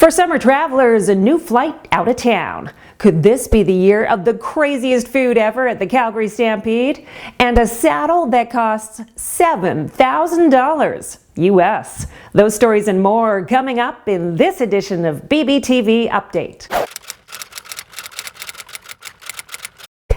For summer travelers, a new flight out of town. Could this be the year of the craziest food ever at the Calgary Stampede? And a saddle that costs $7,000 US. Those stories and more coming up in this edition of BBTV Update.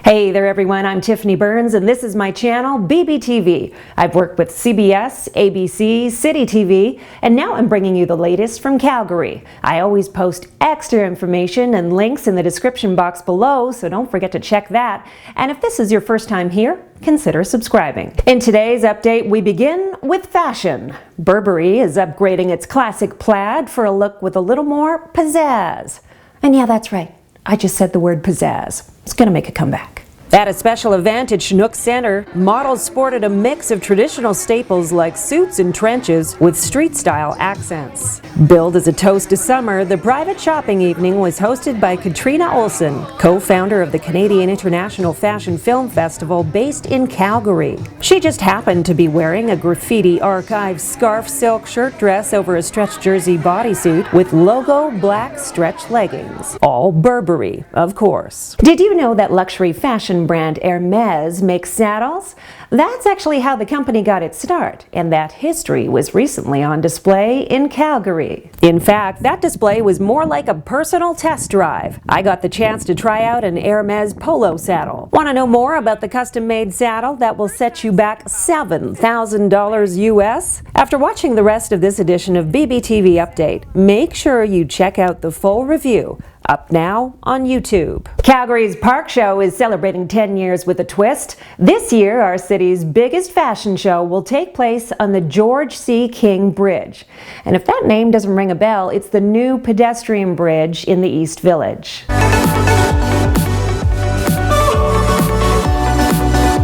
Hey there everyone, I'm Tiffany Burns and this is my channel, BBTV. I've worked with CBS, ABC, City TV, and now I'm bringing you the latest from Calgary. I always post extra information and links in the description box below, so don't forget to check that. And if this is your first time here, consider subscribing. In today's update, we begin with fashion. Burberry is upgrading its classic plaid for a look with a little more pizzazz. And yeah, that's right, I just said the word pizzazz. It's gonna make a comeback. At a special event at Chinook Centre, models sported a mix of traditional staples like suits and trenches with street-style accents. Billed as a toast to summer, the private shopping evening was hosted by Katrina Olson, co-founder of the Canadian International Fashion Film Festival based in Calgary. She just happened to be wearing a graffiti archive scarf silk shirt dress over a stretch jersey bodysuit with logo black stretch leggings. All Burberry, of course. Did you know that luxury fashion brand Hermes makes saddles? That's actually how the company got its start, and that history was recently on display in Calgary. In fact, that display was more like a personal test drive. I got the chance to try out an Hermes polo saddle. Want to know more about the custom-made saddle that will set you back $7,000 US? After watching the rest of this edition of BBTV Update, make sure you check out the full review, up now on YouTube. Calgary's Parkshow is celebrating 10 years with a twist. This year, our city's biggest fashion show will take place on the George C. King Bridge. And if that name doesn't ring a bell, it's the new pedestrian bridge in the East Village.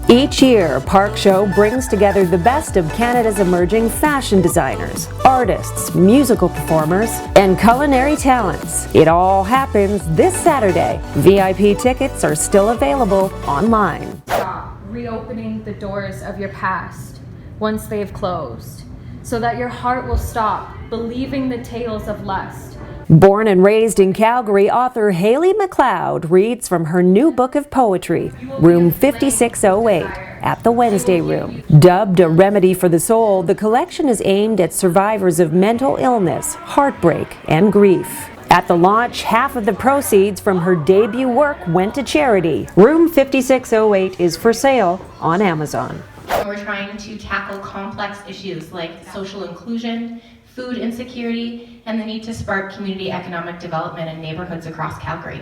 Each year, Parkshow brings together the best of Canada's emerging fashion designers, artists, musical performers, and culinary talents. It all happens this Saturday. VIP tickets are still available online. Stop reopening the doors of your past once they have closed, so that your heart will stop believing the tales of lust. Born and raised in Calgary, author Haley McLeod reads from her new book of poetry, Room 5608, at the Wednesday Room. Dubbed a remedy for the soul, the collection is aimed at survivors of mental illness, heartbreak, and grief. At the launch, half of the proceeds from her debut work went to charity. Room 5608 is for sale on Amazon. We're trying to tackle complex issues like social inclusion, food insecurity, and the need to spark community economic development in neighborhoods across Calgary.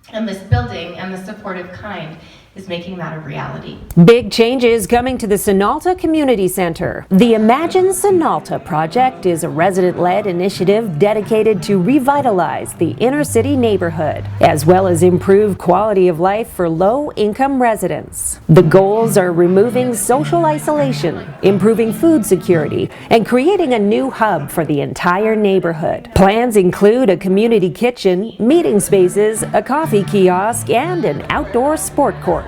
And this building and the supportive kind is making that a reality. Big changes coming to the Sunalta Community Centre. The Imagine Sunalta project is a resident-led initiative dedicated to revitalize the inner-city neighborhood, as well as improve quality of life for low-income residents. The goals are removing social isolation, improving food security, and creating a new hub for the entire neighborhood. Plans include a community kitchen, meeting spaces, a coffee kiosk, and an outdoor sport court.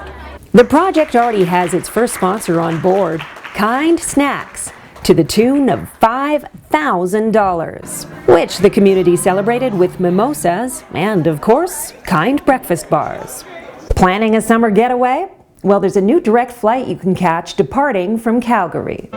The project already has its first sponsor on board, Kind Snacks, to the tune of $5,000, which the community celebrated with mimosas and, of course, Kind breakfast bars. Planning a summer getaway? Well, there's a new direct flight you can catch departing from Calgary.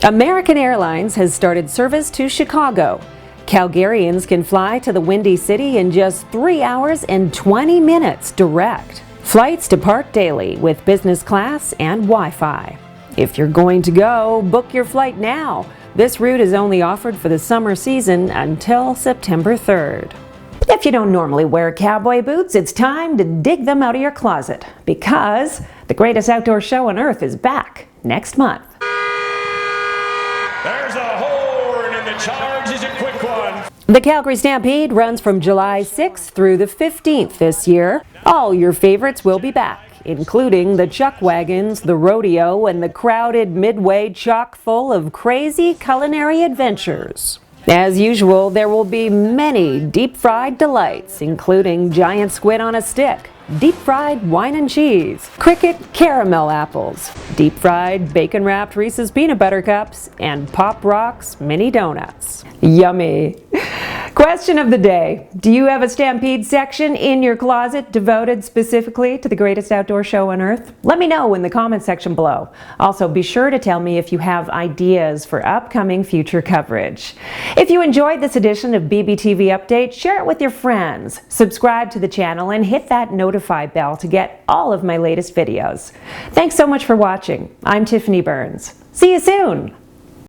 American Airlines has started service to Chicago. Calgarians can fly to the Windy City in just 3 hours and 20 minutes direct. Flights depart daily with business class and Wi-Fi. If you're going to go, book your flight now. This route is only offered for the summer season until September 3rd. If you don't normally wear cowboy boots, it's time to dig them out of your closet, because the greatest outdoor show on earth is back next month. There's a horn, and the charge is a quick one. The Calgary Stampede runs from July 6th through the 15th this year. All your favorites will be back, including the chuck wagons, the rodeo, and the crowded midway chock full of crazy culinary adventures. As usual, there will be many deep-fried delights, including giant squid on a stick, deep-fried wine and cheese, cricket caramel apples, deep-fried bacon-wrapped Reese's peanut butter cups, and Pop Rocks mini donuts. Yummy! Question of the day. Do you have a Stampede section in your closet devoted specifically to the greatest outdoor show on earth? Let me know in the comment section below. Also, be sure to tell me if you have ideas for upcoming future coverage. If you enjoyed this edition of BBTV Update, share it with your friends. Subscribe to the channel and hit that notify bell to get all of my latest videos. Thanks so much for watching. I'm Tiffany Burns. See you soon!